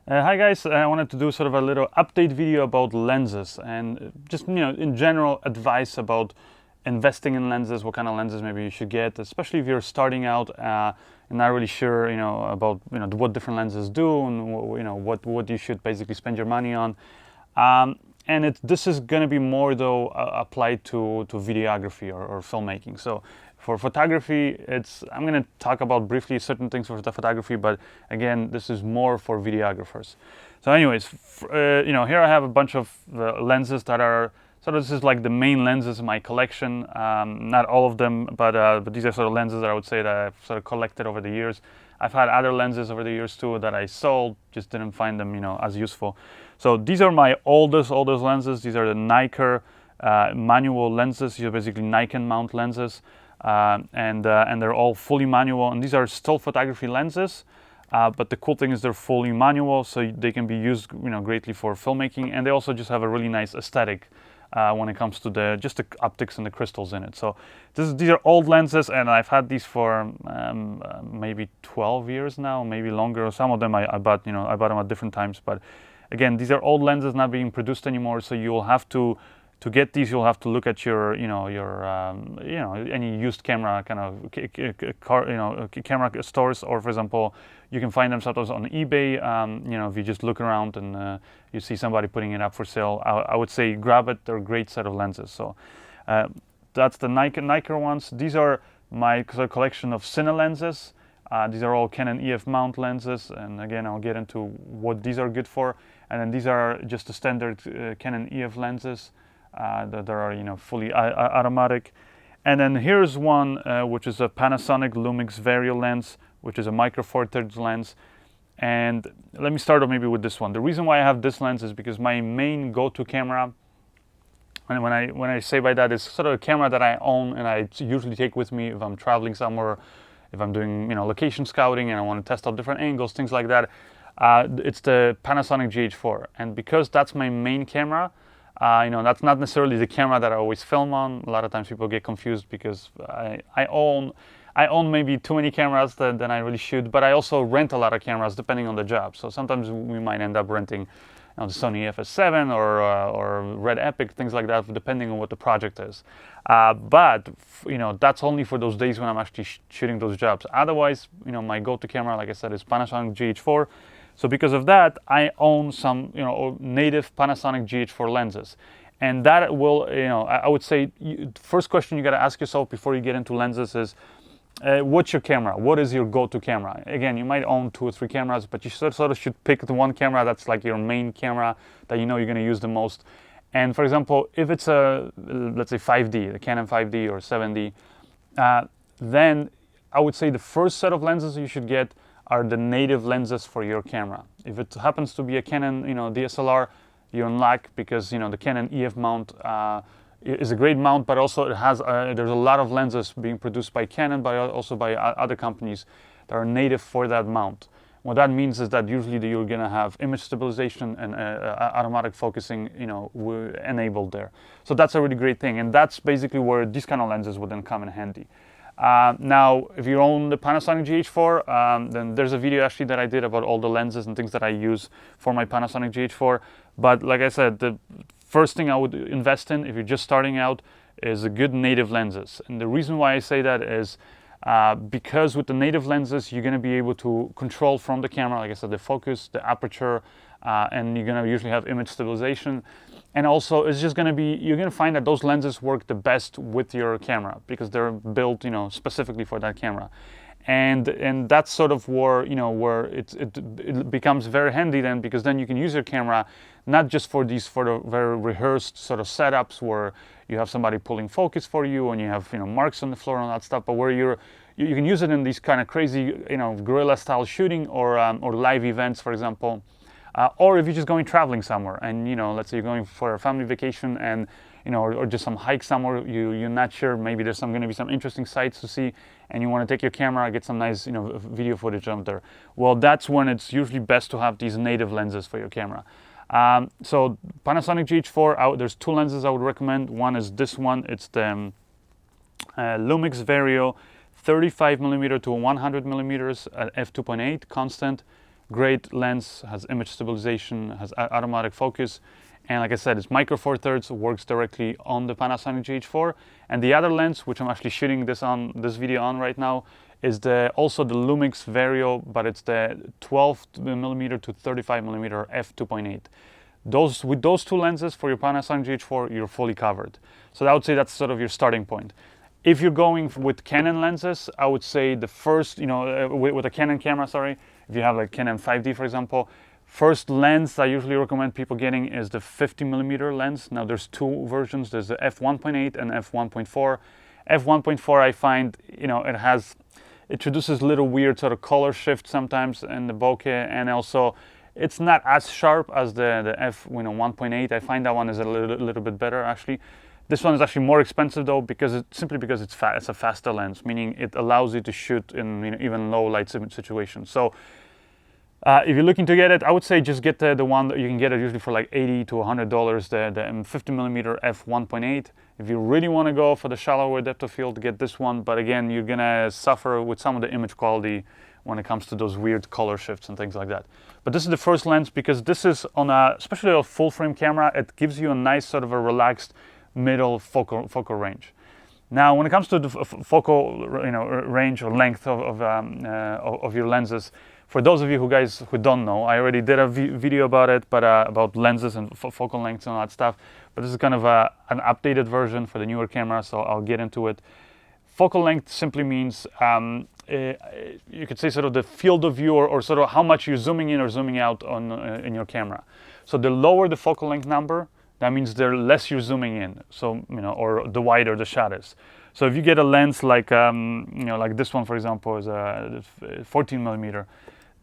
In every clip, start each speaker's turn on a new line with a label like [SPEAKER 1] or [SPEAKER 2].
[SPEAKER 1] Hi guys, I wanted to do sort of a little update video about lenses and just, in general advice about investing in lenses, what kind of lenses maybe you should get, especially if you're starting out and not really sure, about, what different lenses do and, what you should basically spend your money on. And this is going to be more though applied to videography or filmmaking. So for photography, I'm going to talk about briefly certain things for the photography, but again, this is more for videographers. So anyways, here I have a bunch of lenses that are, so this is like the main lenses in my collection. Not all of them, but these are sort of lenses that I would say that I've sort of collected over the years. I've had other lenses over the years too that I sold, just didn't find them, as useful. So these are my oldest lenses. These are the Nikkor manual lenses. These are basically Nikon mount lenses. And they're all fully manual, and these are still photography lenses, but the cool thing is they're fully manual, so they can be used greatly for filmmaking, and they also just have a really nice aesthetic when it comes to the optics and the crystals in it. So these are old lenses, and I've had these for maybe 12 years now, maybe longer. Some of them I bought them at different times, but again, these are old lenses not being produced anymore, so you'll have to get these, you'll have to look at your, any used camera kind of camera stores, or for example, you can find them sometimes on eBay. If you just look around and you see somebody putting it up for sale, I would say grab it. They're a great set of lenses. So that's the Nikkor ones. These are my collection of Cine lenses. These are all Canon EF mount lenses, and again, I'll get into what these are good for. And then these are just the standard Canon EF lenses. That are fully automatic. And then here's one which is a Panasonic Lumix Vario lens, which is a micro four thirds lens. And let me start off maybe with this one. The reason why I have this lens is because my main go-to camera, and when I say by that, is sort of a camera that I own and I usually take with me if I'm traveling somewhere, if I'm doing location scouting and I want to test out different angles, things like that. It's the Panasonic GH4, and because that's my main camera, that's not necessarily the camera that I always film on. A lot of times people get confused because I own maybe too many cameras than I really should, but I also rent a lot of cameras depending on the job. So sometimes we might end up renting the Sony FS7 or Red Epic, things like that, depending on what the project is. But that's only for those days when I'm actually shooting those jobs. Otherwise, my go-to camera, like I said, is Panasonic GH4. So because of that, I own some, native Panasonic GH4 lenses. And that will, I would say, first question you got to ask yourself before you get into lenses is, what's your camera? What is your go-to camera? Again, you might own 2 or 3 cameras, but you sort of should pick the one camera that's like your main camera that you're going to use the most. And for example, if it's let's say 5D, the Canon 5D or 7D, then I would say the first set of lenses you should get are the native lenses for your camera. If it happens to be a Canon, DSLR, you're in luck because the Canon EF mount is a great mount, but also it has there's a lot of lenses being produced by Canon, but also by other companies that are native for that mount. What that means is that usually you're going to have image stabilization and automatic focusing, enabled there. So that's a really great thing, and that's basically where these kind of lenses would then come in handy. Now, if you own the Panasonic GH4, then there's a video actually that I did about all the lenses and things that I use for my Panasonic GH4. But like I said, the first thing I would invest in if you're just starting out is a good native lenses. And the reason why I say that is because with the native lenses, you're going to be able to control from the camera, like I said, the focus, the aperture, and you're going to usually have image stabilization. And also, it's just going to be, you're going to find that those lenses work the best with your camera because they're built, specifically for that camera. And that's sort of where, where it becomes very handy then, because then you can use your camera not just for the very rehearsed sort of setups where you have somebody pulling focus for you and you have, marks on the floor and all that stuff, but where you can use it in these kind of crazy, guerrilla style shooting or live events, for example. Or if you're just going traveling somewhere and, let's say you're going for a family vacation and, or just some hike somewhere, you're not sure, maybe there's going to be some interesting sights to see and you want to take your camera, get some nice, video footage out there. Well, that's when it's usually best to have these native lenses for your camera. So Panasonic GH4, there's 2 lenses I would recommend. One is this one, it's the Lumix Vario 35mm to 100mm at f2.8 constant. great lens, has image stabilization, has automatic focus. And like I said, it's micro four thirds, works directly on the Panasonic GH4. And the other lens, which I'm actually shooting this video on right now, is also the Lumix Vario, but it's the 12mm to 35mm f2.8. With those two lenses for your Panasonic GH4, you're fully covered. So I would say that's sort of your starting point. If you're going with Canon lenses, I would say the first, with a Canon camera, sorry, if you have like Canon 5D, for example, first lens I usually recommend people getting is the 50mm lens. Now there's two versions. There's the f1.8 and f1.4. f1.4, I find, it introduces little weird sort of color shift sometimes in the bokeh, and also it's not as sharp as the f1.8. I find that one is a little bit better actually. This one is actually more expensive though, because it's a faster lens, meaning it allows you to shoot in even low light situations. So if you're looking to get it, I would say just get the one that you can get it usually for like $80 to $100, the 50mm f1.8. If you really want to go for the shallower depth of field, get this one. But again, you're gonna suffer with some of the image quality when it comes to those weird color shifts and things like that. But this is the first lens because this is especially a full frame camera, it gives you a nice sort of a relaxed middle focal range. Now, when it comes to the focal range or length of your lenses, for those of you who don't know, I already did a video about it, but about lenses and focal lengths and all that stuff. But this is kind of an updated version for the newer camera, so I'll get into it. Focal length simply means you could say sort of the field of view or sort of how much you're zooming in or zooming out on in your camera. So the lower the focal length number, that means the less you're zooming in, so or the wider the shot is. So if you get a lens like like this one, for example, is a 14mm.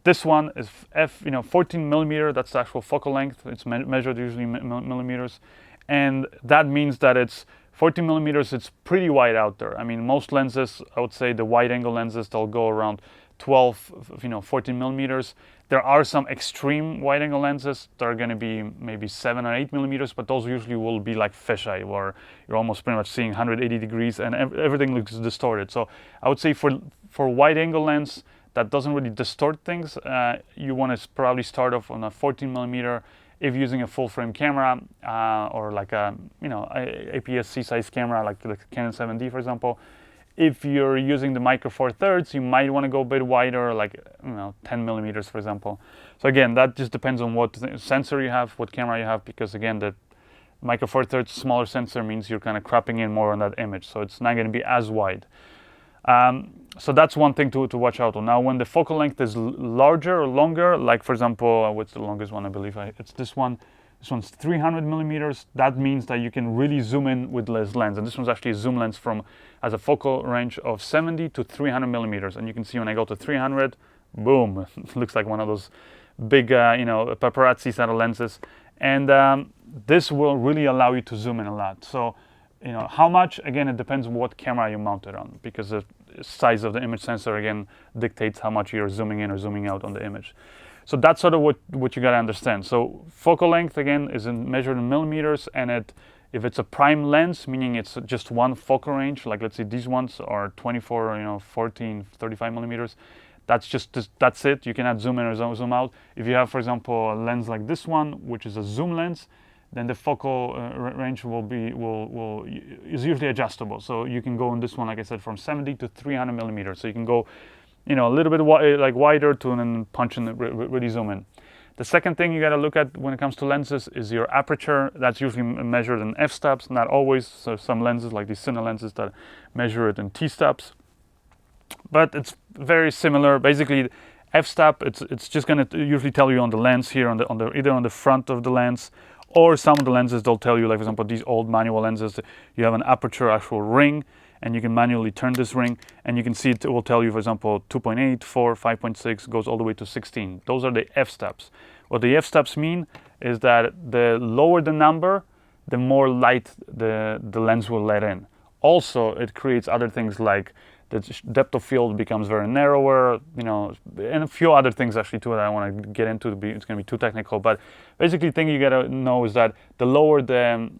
[SPEAKER 1] This one is 14mm. That's the actual focal length. It's measured usually millimeters, and that means that it's 14mm. It's pretty wide out there. I mean, most lenses, I would say the wide-angle lenses, they'll go around 14mm. There are some extreme wide-angle lenses that are going to be maybe 7 or 8mm, but those usually will be like fisheye, where you're almost pretty much seeing 180 degrees and everything looks distorted. So I would say for wide-angle lens that doesn't really distort things, you want to probably start off on a 14mm. If using a full-frame camera or like a APS-C size camera, like the Canon 7D, for example. If you're using the micro four thirds, you might want to go a bit wider, like 10mm, for example. So again, that just depends on what sensor you have, what camera you have, because again, the micro four thirds smaller sensor means you're kind of cropping in more on that image, so it's not going to be as wide. So that's one thing to watch out on. Now, when the focal length is larger or longer, like for example, what's the longest one? I believe it's this one. This one's 300mm. That means that you can really zoom in with this lens. And this one's actually a zoom lens has a focal range of 70 to 300mm. And you can see when I go to 300, boom, it looks like one of those big, paparazzi set of lenses. And this will really allow you to zoom in a lot. So, how much? Again, it depends on what camera you mount it on, because the size of the image sensor, again, dictates how much you're zooming in or zooming out on the image. So that's sort of what you got to understand. So focal length, again, is measured in millimeters, and if it's a prime lens, meaning it's just one focal range, like let's say these ones are 24, 14, 35mm, that's it. You cannot zoom in or zoom out. If you have, for example, a lens like this one, which is a zoom lens, then the focal range is usually adjustable. So you can go on this one, like I said, from 70 to 300mm. So you can go a little bit wider to then punch and really zoom in. The second thing you got to look at when it comes to lenses is your aperture. That's usually measured in f-stops, not always. So some lenses, like these Cine lenses, that measure it in t-stops. But it's very similar. Basically, f-stop, it's just going to usually tell you on the lens here, either on the front of the lens, or some of the lenses they'll tell you, like for example, these old manual lenses, you have an aperture actual ring, and you can manually turn this ring, and you can see it will tell you, for example, 2.8, 4, 5.6, goes all the way to 16. Those are the f-stops. What the f-stops mean is that the lower the number, the more light the lens will let in. Also, it creates other things like the depth of field becomes very narrower, and a few other things actually too that I want to get into. It's going to be too technical, but basically, the thing you got to know is that the lower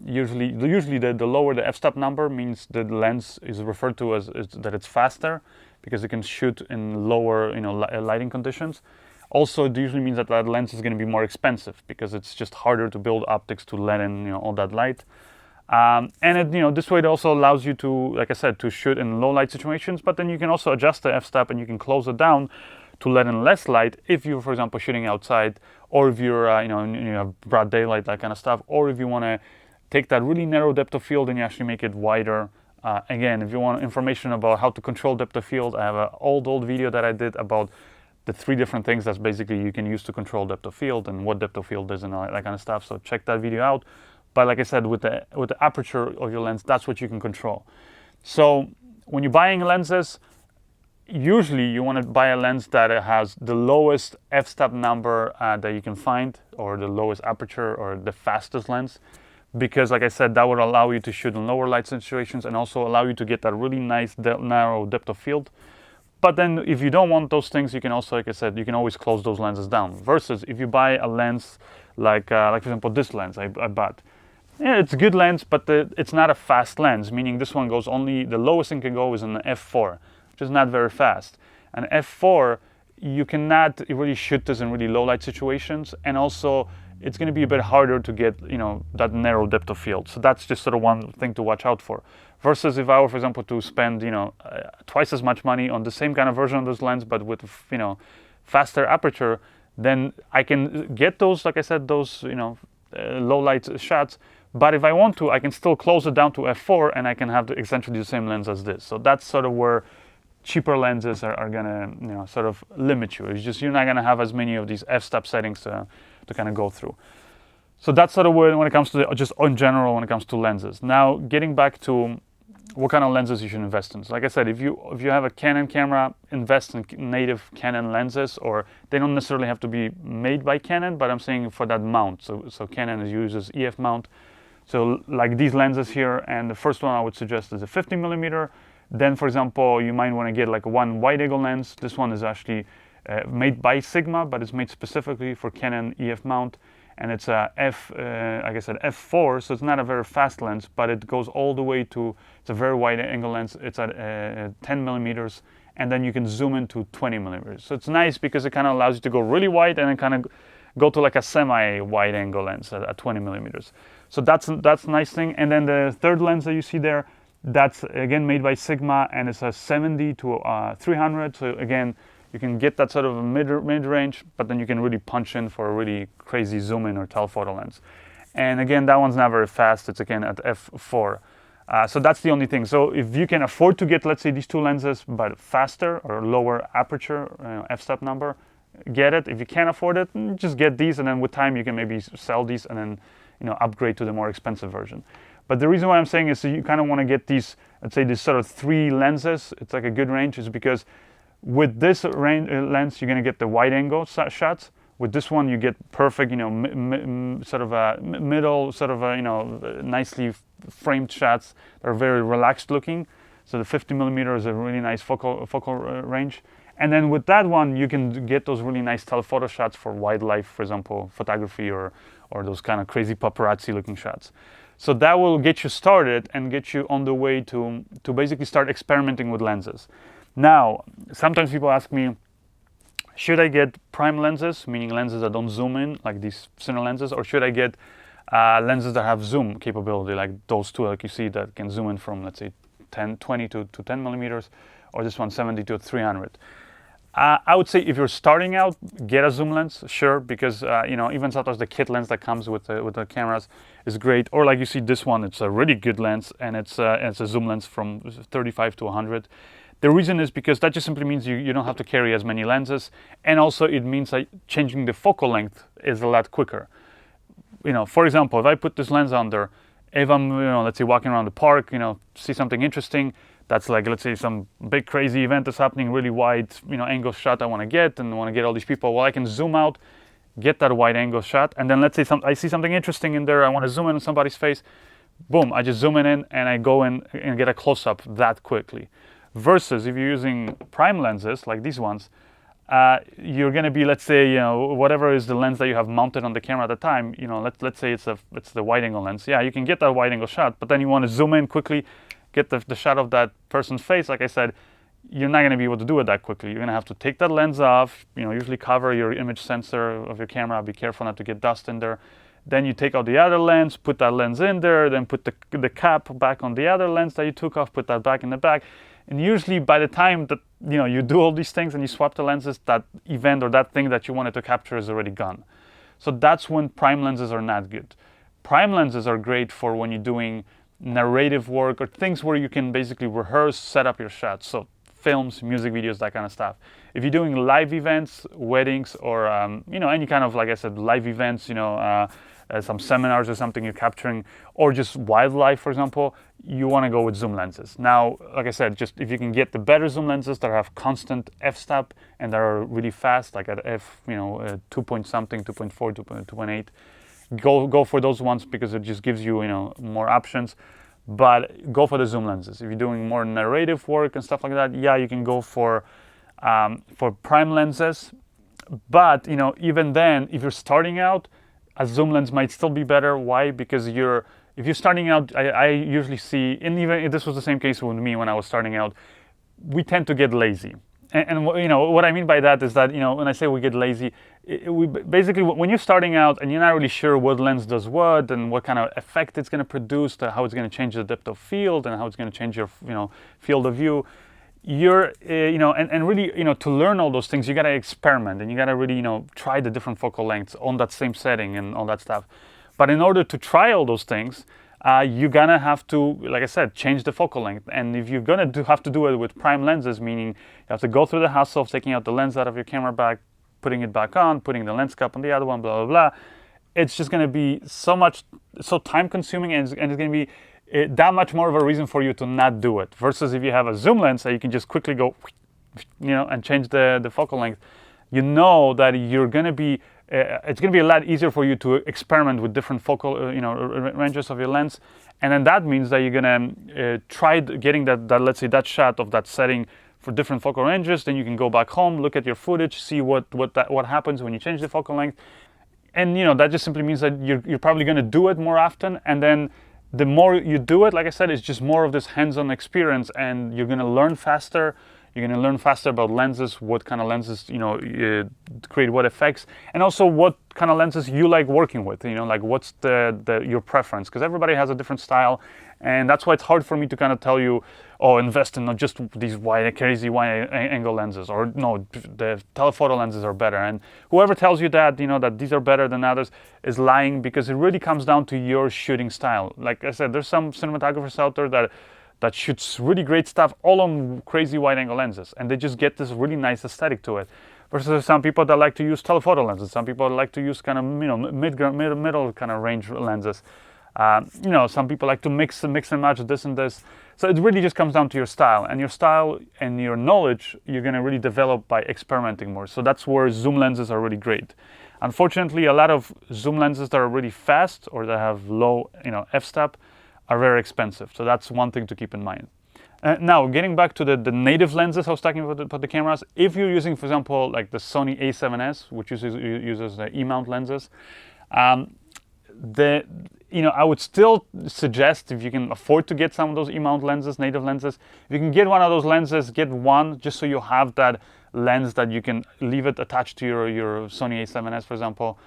[SPEAKER 1] usually the lower the f-stop number means the lens is referred to as that it's faster, because it can shoot in lower lighting conditions. Also, it usually means that that lens is going to be more expensive because it's just harder to build optics to let in all that light. And it, this way it also allows you to, like I said, to shoot in low light situations, but then you can also adjust the f-stop and you can close it down to let in less light if you're, for example, shooting outside, or if you're, you have broad daylight, that kind of stuff, or if you want to take that really narrow depth of field and you actually make it wider. Again, if you want information about how to control depth of field, I have an old video that I did about the 3 different things that's basically you can use to control depth of field and what depth of field is and all that kind of stuff. So check that video out. But like I said, with the aperture of your lens, that's what you can control. So when you're buying lenses, usually you want to buy a lens that has the lowest f-stop number that you can find, or the lowest aperture, or the fastest lens, because like I said, that would allow you to shoot in lower light situations and also allow you to get that really nice narrow depth of field. But then if you don't want those things, you can also, like I said, you can always close those lenses down. Versus if you buy a lens like for example, this lens I bought. Yeah, it's a good lens, but it's not a fast lens, meaning this one goes only, the lowest it can go is an f4, which is not very fast. And f4, you cannot really shoot this in really low light situations, and also it's going to be a bit harder to get, that narrow depth of field. So that's just sort of one thing to watch out for. Versus if I were, for example, to spend, twice as much money on the same kind of version of this lens, but with, faster aperture, then I can get those, like I said, those, low light shots. But if I want to, I can still close it down to f4 and I can have essentially the same lens as this. So that's sort of where cheaper lenses are gonna, sort of limit you. It's just you're not gonna have as many of these f-stop settings to kind of go through. So that's sort of where, when it comes to just in general, when it comes to lenses. Now, getting back to what kind of lenses you should invest in. So like I said, if you have a Canon camera, invest in native Canon lenses, or they don't necessarily have to be made by Canon, but I'm saying for that mount. So Canon uses EF mount. So like these lenses here, and the first one I would suggest is a 50mm. Then, for example, you might want to get like one wide angle lens. This one is actually made by Sigma, but it's made specifically for Canon EF mount. And it's a like I said, f4, so it's not a very fast lens, but it goes all the way to, it's a very wide angle lens. It's at 10mm, and then you can zoom into 20mm. So it's nice because it kind of allows you to go really wide and then kind of go to like a semi-wide angle lens at 20mm. So that's a nice thing. And then the third lens that you see there, that's again made by Sigma, and it's a 70 to 300. So again, you can get that sort of a mid-range, but then you can really punch in for a really crazy zoom-in or telephoto lens. And again, that one's not very fast. It's again at f4. So that's the only thing. So if you can afford to get, let's say, these 2 lenses, but faster or lower aperture, f-stop number, get it. If you can't afford it, just get these, and then with time you can maybe sell these and then upgrade to the more expensive version. But the reason why I'm saying is so you kind of want to get these, let's say, these sort of 3 lenses. It's like a good range, is because with this lens, you're going to get the wide angle shots. With this one, you get perfect, sort of a middle, sort of a, nicely framed shots that are very relaxed looking. So the 50mm is a really nice focal range. And then with that one, you can get those really nice telephoto shots for wildlife, for example, photography, or those kind of crazy paparazzi looking shots. So that will get you started and get you on the way to basically start experimenting with lenses. Now, sometimes people ask me, should I get prime lenses, meaning lenses that don't zoom in, like these Cine lenses, or should I get lenses that have zoom capability, like those 2, like you see, that can zoom in from, let's say, 20 to 10mm, or this one 70 to 300. I would say if you're starting out, get a zoom lens, sure, because even sometimes the kit lens that comes with the cameras is great. Or like you see this one, it's a really good lens, and it's a zoom lens from 35 to 100. The reason is because that just simply means you don't have to carry as many lenses, and also it means that changing the focal length is a lot quicker. For example, if I put this lens on there, if I'm let's say walking around the park, see something interesting, that's like, let's say, some big crazy event that's happening, really wide angle shot I want to get, and I want to get all these people. Well, I can zoom out, get that wide angle shot, and then let's say I see something interesting in there, I want to zoom in on somebody's face, boom, I just zoom in and I go in and get a close-up that quickly. Versus if you're using prime lenses like these ones, you're going to be, let's say, whatever is the lens that you have mounted on the camera at the time, let's say it's the wide angle lens. Yeah, you can get that wide angle shot, but then you want to zoom in quickly, get the shot of that person's face, like I said, you're not going to be able to do it that quickly. You're going to have to take that lens off, usually cover your image sensor of your camera, be careful not to get dust in there. Then you take out the other lens, put that lens in there, then put the cap back on the other lens that you took off, put that back in the back. And usually by the time that you do all these things and you swap the lenses, that event or that thing that you wanted to capture is already gone. So that's when prime lenses are not good. Prime lenses are great for when you're doing narrative work or things where you can basically rehearse, set up your shots. So films, music videos, that kind of stuff. If you're doing live events, weddings, or any kind of, like I said, live events, some seminars or something you're capturing, or just wildlife, for example, you want to go with zoom lenses. Now, like I said, just if you can get the better zoom lenses that have constant f-stop and that are really fast, like at f, 2 point something, 2.4, 2.8, go for those ones because it just gives you, more options. But go for the zoom lenses. If you're doing more narrative work and stuff like that, yeah, you can go for prime lenses. But even then, if you're starting out, a zoom lens might still be better. Why? Because if you're starting out, I usually see, and even this was the same case with me when I was starting out, we tend to get lazy. And what I mean by that is that when I say we get lazy, we basically, when you're starting out and you're not really sure what lens does what and what kind of effect it's going to produce, how it's going to change the depth of field and how it's going to change your field of view, you're and really to learn all those things, you got to experiment and you got to really try the different focal lengths on that same setting and all that stuff. But in order to try all those things, you're gonna have to, like I said, change the focal length. And if you're gonna have to do it with prime lenses, meaning you have to go through the hassle of taking out the lens out of your camera bag, putting it back on, putting the lens cap on the other one, blah blah blah, it's just gonna be so time consuming, and it's gonna be that much more of a reason for you to not do it. Versus if you have a zoom lens that you can just quickly go, and change the focal length, that you're gonna be. It's going to be a lot easier for you to experiment with different focal, ranges of your lens, and then that means that you're going to try getting that let's say that shot of that setting for different focal ranges. Then you can go back home, look at your footage, see what happens when you change the focal length, and that just simply means that you're probably going to do it more often, and then the more you do it, like I said, it's just more of this hands-on experience, and you're going to learn faster. You're going to learn faster about lenses, what kind of lenses, create what effects, and also what kind of lenses you like working with, like what's your preference, because everybody has a different style, and that's why it's hard for me to kind of tell you, invest in not just these crazy wide angle lenses, or no, the telephoto lenses are better. And whoever tells you that, that these are better than others is lying, because it really comes down to your shooting style. Like I said, there's some cinematographers out there that shoots really great stuff all on crazy wide angle lenses, and they just get this really nice aesthetic to it. Versus some people that like to use telephoto lenses, some people like to use kind of middle kind of range lenses. Some people like to mix and match this and this. So it really just comes down to your style and your knowledge. You're going to really develop by experimenting more. So that's where zoom lenses are really great. Unfortunately, a lot of zoom lenses that are really fast or that have low f-stop are very expensive. So that's one thing to keep in mind. Now, getting back to the native lenses I was talking about the cameras, if you're using, for example, like the Sony A7S, which uses the E-mount lenses, I would still suggest, if you can afford to get some of those E-mount lenses, native lenses, if you can get one of those lenses, get one just so you have that lens that you can leave it attached to your Sony A7S, for example,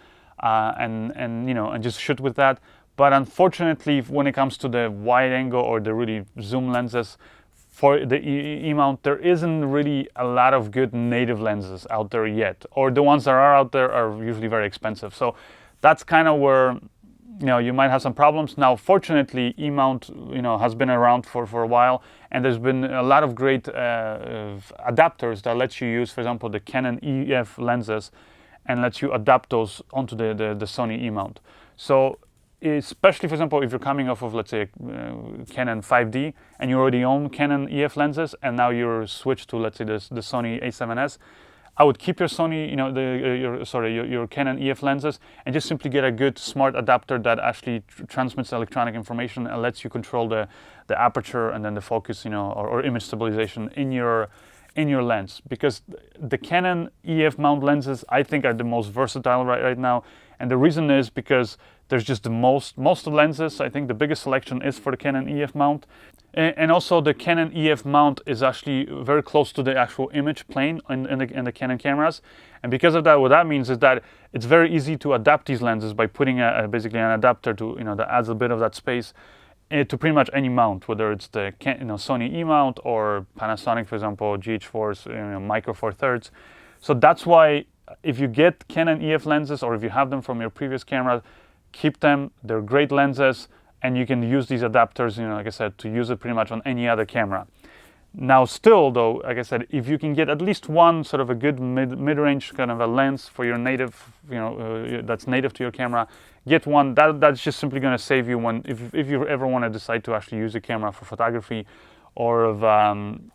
[SPEAKER 1] and just shoot with that. But unfortunately, when it comes to the wide angle or the really zoom lenses for the E-mount, there isn't really a lot of good native lenses out there yet, or the ones that are out there are usually very expensive. So that's kind of where you might have some problems. Now, fortunately, E-mount has been around for a while, and there's been a lot of great adapters that let you use, for example, the Canon EF lenses, and lets you adapt those onto the Sony E-mount. So especially, for example, if you're coming off of, let's say, Canon 5D and you already own Canon EF lenses, and now you're switched to, let's say, the Sony A7S, I would keep your Sony, your Canon EF lenses, and just simply get a good smart adapter that actually transmits electronic information and lets you control the aperture and then the focus, or image stabilization in your lens. Because the Canon EF mount lenses, I think, are the most versatile right now. And the reason is because There's just the most of the lenses. I think the biggest selection is for the Canon EF mount. And also the Canon EF mount is actually very close to the actual image plane in the Canon cameras. And because of that, what that means is that it's very easy to adapt these lenses by putting basically an adapter to, that adds a bit of that space to pretty much any mount, whether it's the Sony E mount or Panasonic, for example, GH4s, Micro Four Thirds. So that's why if you get Canon EF lenses, or if you have them from your previous camera, keep them. They're great lenses, and you can use these adapters, like I said, to use it pretty much on any other camera. Now still though, like I said, if you can get at least one sort of a good mid-range kind of a lens for your native, that's native to your camera, get one. That's just simply going to save you if you ever want to decide to actually use a camera for photography, or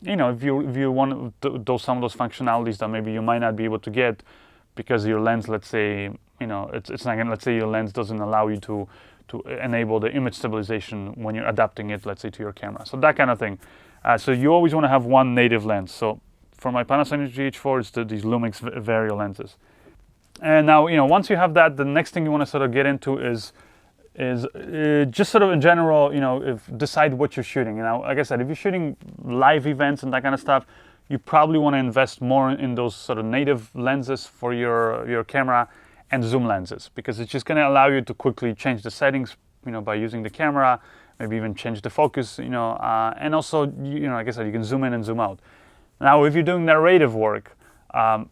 [SPEAKER 1] if you want some of those functionalities that maybe you might not be able to get because your lens, let's say, it's not gonna, let's say your lens doesn't allow you to enable the image stabilization when you're adapting it, let's say, to your camera. So that kind of thing. So you always want to have one native lens. So for my Panasonic GH4, it's these Lumix Vario lenses. And now, once you have that, the next thing you want to sort of get into is just sort of in general, decide what you're shooting. Now, like I said, if you're shooting live events and that kind of stuff, you probably want to invest more in those sort of native lenses for your camera and zoom lenses, because it's just going to allow you to quickly change the settings, by using the camera, maybe even change the focus, and also, like I said, you can zoom in and zoom out. Now, if you're doing narrative work,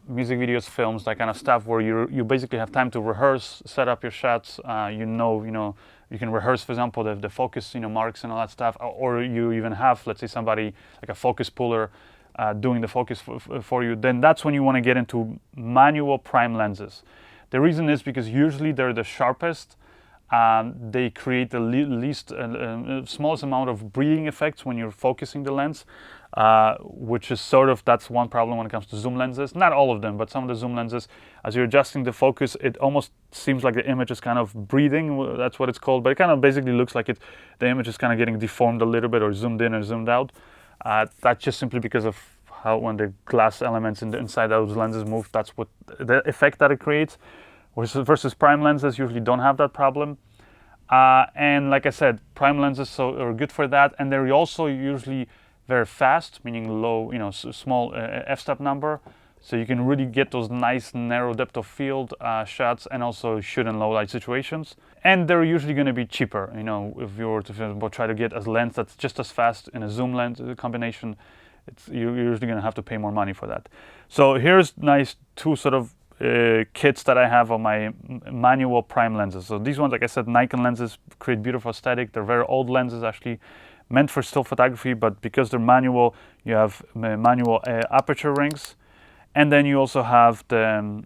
[SPEAKER 1] music videos, films, that kind of stuff, where you basically have time to rehearse, set up your shots, you can rehearse, for example, the focus, marks and all that stuff, or you even have, let's say, somebody like a focus puller doing the focus for you, then that's when you want to get into manual prime lenses. The reason is because usually they're the sharpest. They create the least, smallest amount of breathing effects when you're focusing the lens, which is that's one problem when it comes to zoom lenses. Not all of them, but some of the zoom lenses, as you're adjusting the focus, it almost seems like the image is kind of breathing. That's what it's called, but it kind of basically looks like the image is kind of getting deformed a little bit, or zoomed in or zoomed out. That's just simply because of how, when the glass elements inside those lenses move, that's what the effect that it creates. Versus prime lenses usually don't have that problem. And like I said, prime lenses are good for that, and they're also usually very fast, meaning low, small f-stop number. So you can really get those nice narrow depth of field shots, and also shoot in low light situations. And they're usually going to be cheaper. If you were to try to get a lens that's just as fast in a zoom lens combination, you're usually going to have to pay more money for that. So here's nice two sort of kits that I have on my manual prime lenses. So these ones, like I said, Nikon lenses, create beautiful aesthetic. They're very old lenses, actually meant for still photography, but because they're manual, you have manual aperture rings, and then you also have the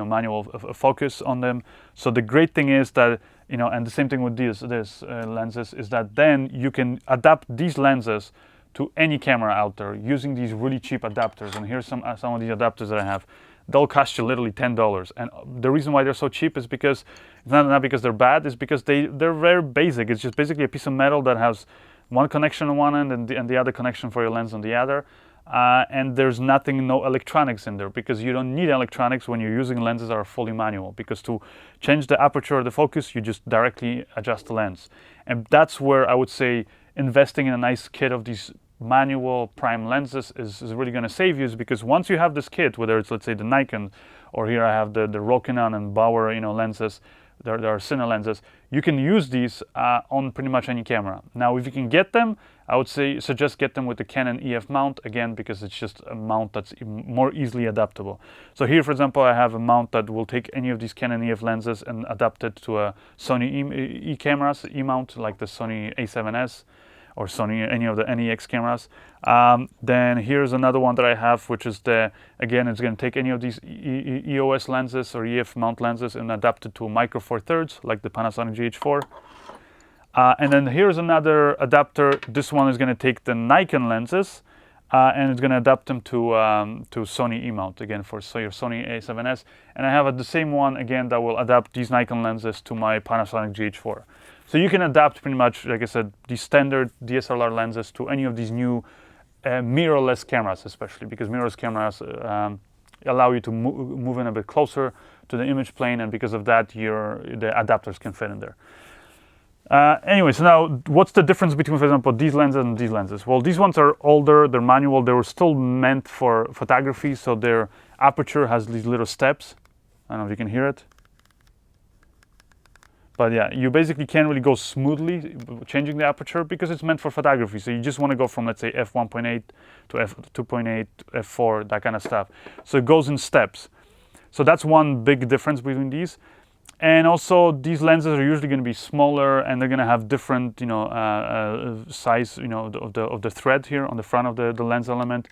[SPEAKER 1] manual focus on them. So the great thing is that, and the same thing with these lenses, is that then you can adapt these lenses to any camera out there using these really cheap adapters. And here's some of these adapters that I have. They'll cost you literally $10. And the reason why they're so cheap is because, it's not because they're bad, it's because they're very basic. It's just basically a piece of metal that has one connection on one end and the other connection for your lens on the other. And there's no electronics in there, because you don't need electronics when you're using lenses that are fully manual, because to change the aperture or the focus, you just directly adjust the lens. And that's where I would say investing in a nice kit of these manual prime lenses is really going to save you, is because once you have this kit, whether it's, let's say, the Nikon, or here I have the Rokinon and Bauer lenses, there are Cine lenses, you can use these on pretty much any camera. Now, if you can get them, I would suggest get them with the Canon EF mount, again, because it's just a mount that's more easily adaptable. So here, for example, I have a mount that will take any of these Canon EF lenses and adapt it to a Sony E cameras, E mount, like the Sony A7S, or Sony, any of the NEX cameras. Then here's another one that I have, which is again, it's going to take any of these EOS lenses or EF mount lenses and adapt it to a Micro Four Thirds, like the Panasonic GH4. And then here's another adapter. This one is going to take the Nikon lenses and it's going to adapt them to Sony E mount, again, for your Sony A7S. And I have the same one, again, that will adapt these Nikon lenses to my Panasonic GH4. So you can adapt pretty much, like I said, these standard DSLR lenses to any of these new mirrorless cameras, especially because mirrorless cameras, allow you to move in a bit closer to the image plane, and because of that, the adapters can fit in there. Anyway, so now what's the difference between, for example, these lenses and these lenses? Well, these ones are older, they're manual, they were still meant for photography, so their aperture has these little steps. I don't know if you can hear it. But yeah, you basically can't really go smoothly changing the aperture because it's meant for photography. So you just want to go from, let's say, f1.8 to f2.8, f4, that kind of stuff. So it goes in steps. So that's one big difference between these. And also, these lenses are usually going to be smaller, and they're going to have different, size, of the thread here on the front of the lens element,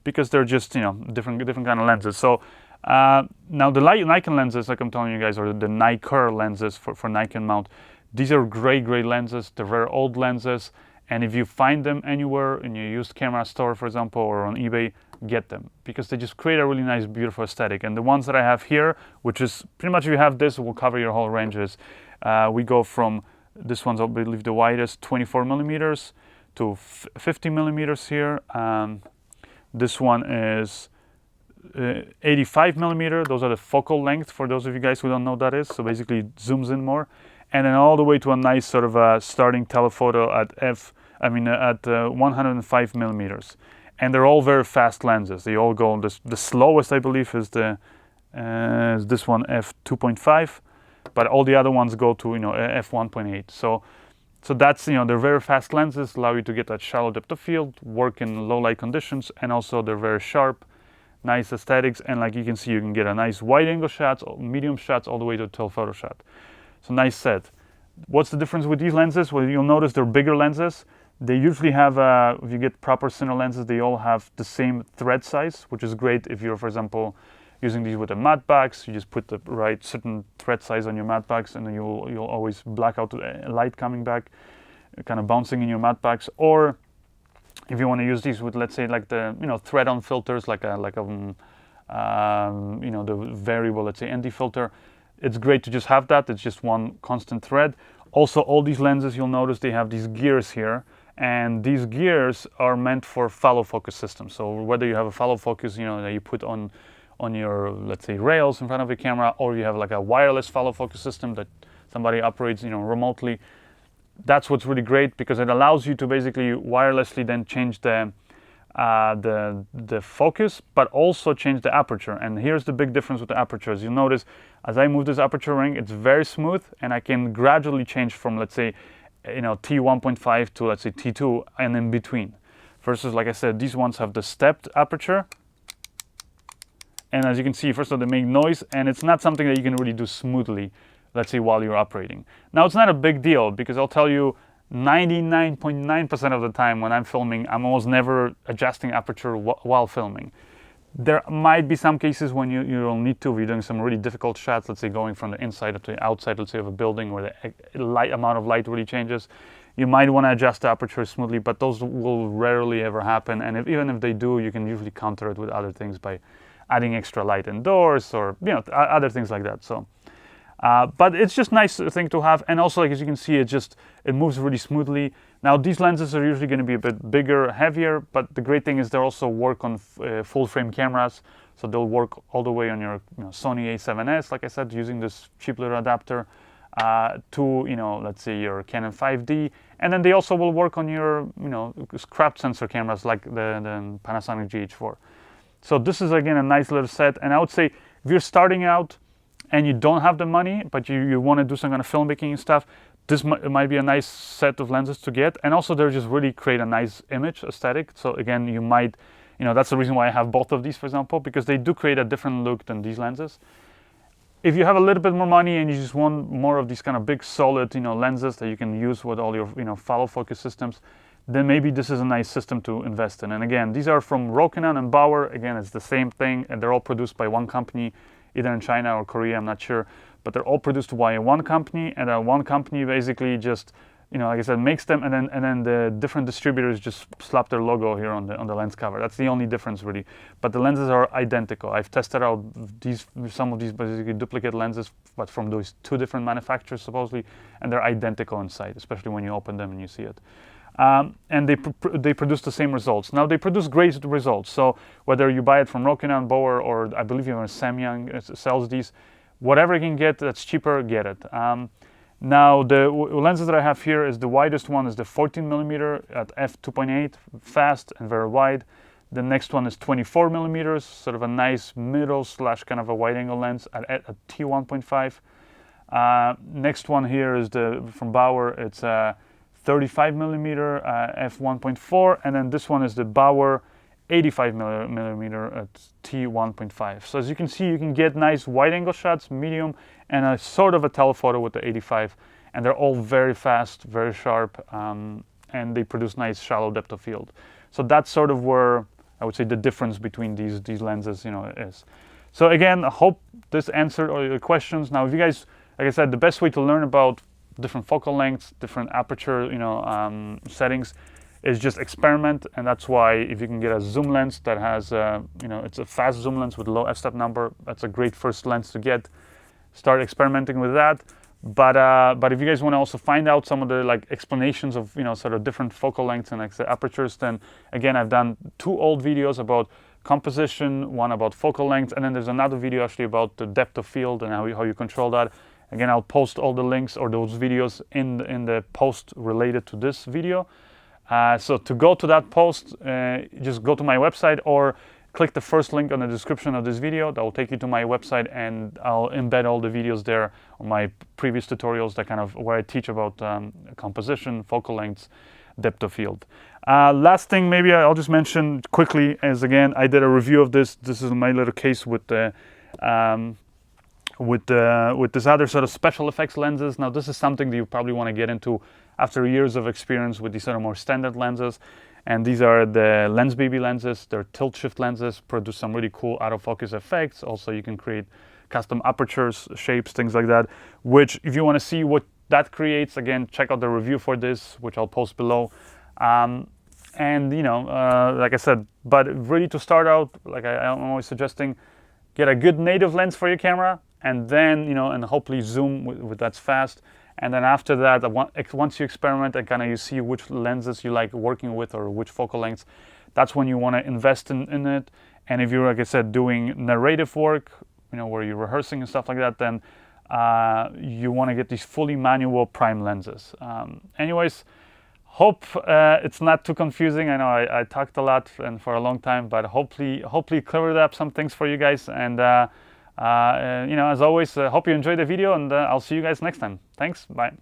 [SPEAKER 1] because they're just, different kind of lenses. So now the Nikon lenses, like I'm telling you guys, or the Nikkor lenses for Nikon mount, these are great lenses. They're very old lenses, and if you find them anywhere in your used camera store, for example, or on eBay, get them, because they just create a really nice, beautiful aesthetic. And the ones that I have here, which is pretty much, if you have this, it will cover your whole ranges. We go from, this one's, I believe, the widest, 24 millimeters to 50 millimeters here. This one is 85 millimeter. Those are the focal length for those of you guys who don't know what that is. So basically it zooms in more, and then all the way to a nice sort of starting telephoto at 105 millimeters. And they're all very fast lenses. They all go, the slowest, I believe, is this one, f2.5, but all the other ones go to, f1.8. So that's, they're very fast lenses, allow you to get that shallow depth of field, work in low light conditions, and also they're very sharp, nice aesthetics, and like you can see, you can get a nice wide angle shots, medium shots, all the way to a telephoto shot. So nice set. What's the difference with these lenses? Well, you'll notice they're bigger lenses. They usually have, if you get proper Cine lenses, they all have the same thread size, which is great if you're, for example, using these with a matte box. You just put the right certain thread size on your matte box, and then you'll always black out the light coming back, kind of bouncing in your matte box. Or if you want to use these with, let's say, like the thread-on filters, like the variable, let's say, ND filter, it's great to just have that. It's just one constant thread. Also, all these lenses, you'll notice they have these gears here. And these gears are meant for follow focus systems. So whether you have a follow focus, that you put on your, let's say, rails in front of your camera, or you have like a wireless follow focus system that somebody operates, remotely, that's what's really great, because it allows you to basically wirelessly then change the focus, but also change the aperture. And here's the big difference with the apertures. You'll notice as I move this aperture ring, it's very smooth, and I can gradually change from, let's say, T1.5 to, let's say, T2, and in between. Versus, like I said, these ones have the stepped aperture, and as you can see, first of all, they make noise, and it's not something that you can really do smoothly, let's say, while you're operating. Now, it's not a big deal, because I'll tell you, 99.9% of the time when I'm filming, I'm almost never adjusting aperture while filming. There might be some cases when you'll need to, if you're doing some really difficult shots, let's say going from the inside to the outside, let's say, of a building where the amount of light really changes. You might want to adjust the aperture smoothly, but those will rarely ever happen. And even if they do, you can usually counter it with other things by adding extra light indoors, or other things like that. So, but it's just nice thing to have. And also, like, as you can see, it moves really smoothly. Now, these lenses are usually going to be a bit bigger, heavier, but the great thing is they also work on full frame cameras. So they'll work all the way on your Sony A7S, like I said, using this cheap little adapter, to, let's say, your Canon 5D. And then they also will work on your, crop sensor cameras, like the Panasonic GH4. So this is, again, a nice little set. And I would say, if you're starting out and you don't have the money, but you want to do some kind of filmmaking and stuff, this might be a nice set of lenses to get. And also, they just really create a nice image aesthetic. So again, you might, that's the reason why I have both of these, for example, because they do create a different look than these lenses. If you have a little bit more money and you just want more of these kind of big, solid, lenses that you can use with all your, follow focus systems, then maybe this is a nice system to invest in. And again, these are from Rokinon and Bauer. Again, it's the same thing, and they're all produced by one company, either in China or Korea, I'm not sure. But they're all produced by one company, and one company basically just, like I said, makes them, and then the different distributors just slap their logo here on the lens cover. That's the only difference, really. But the lenses are identical. I've tested out some of these basically duplicate lenses, but from those two different manufacturers supposedly, and they're identical inside, especially when you open them and you see it. and they produce the same results. Now they produce great results. So whether you buy it from Rokinon, Boer, or I believe even Samyang sells these, whatever you can get that's cheaper, get it. Now the lenses that I have here is the widest one is the 14mm at f2.8, fast and very wide. The next one is 24mm, sort of a nice middle slash kind of a wide angle lens at t1.5. Next one here is from Bauer. It's a 35mm f1.4, and then this one is the Bauer 85mm at t1.5. So as you can see, you can get nice wide angle shots, medium, and a sort of a telephoto with the 85, and they're all very fast, very sharp, and they produce nice shallow depth of field. So that's sort of where I would say the difference between these lenses, is. So again, I hope this answered all your questions. Now, if you guys, like I said, the best way to learn about different focal lengths, different aperture, settings, is just experiment. And that's why if you can get a zoom lens that has, it's a fast zoom lens with low f-stop number, that's a great first lens to get. Start experimenting with that. But if you guys want to also find out some of the explanations of sort of different focal lengths and apertures, then again I've done 2 old videos about composition, one about focal length, and then there's another video actually about the depth of field and how you control that. Again, I'll post all the links or those videos in the post related to this video. So to go to that post, just go to my website or click the first link on the description of this video. That will take you to my website, and I'll embed all the videos there on my previous tutorials that kind of where I teach about composition, focal lengths, depth of field. Last thing maybe I'll just mention quickly is, again, I did a review of this. This is my little case with this other sort of special effects lenses. Now this is something that you probably want to get into after years of experience with these sort of more standard lenses. And these are the Lensbaby lenses. They're tilt shift lenses, produce some really cool out of focus effects. Also, you can create custom apertures, shapes, things like that, which if you want to see what that creates, again, check out the review for this, which I'll post below. And like I said, but really to start out, like I'm always suggesting, get a good native lens for your camera, and then, and hopefully zoom with that's fast. And then after that, once you experiment and kind of you see which lenses you like working with or which focal lengths, that's when you want to invest in it. And if you're, like I said, doing narrative work, where you're rehearsing and stuff like that, then you want to get these fully manual prime lenses. Anyways, hope it's not too confusing. I know I talked a lot and for a long time, but hopefully cleared up some things for you guys. And as always, hope you enjoyed the video, and I'll see you guys next time. Thanks. Bye.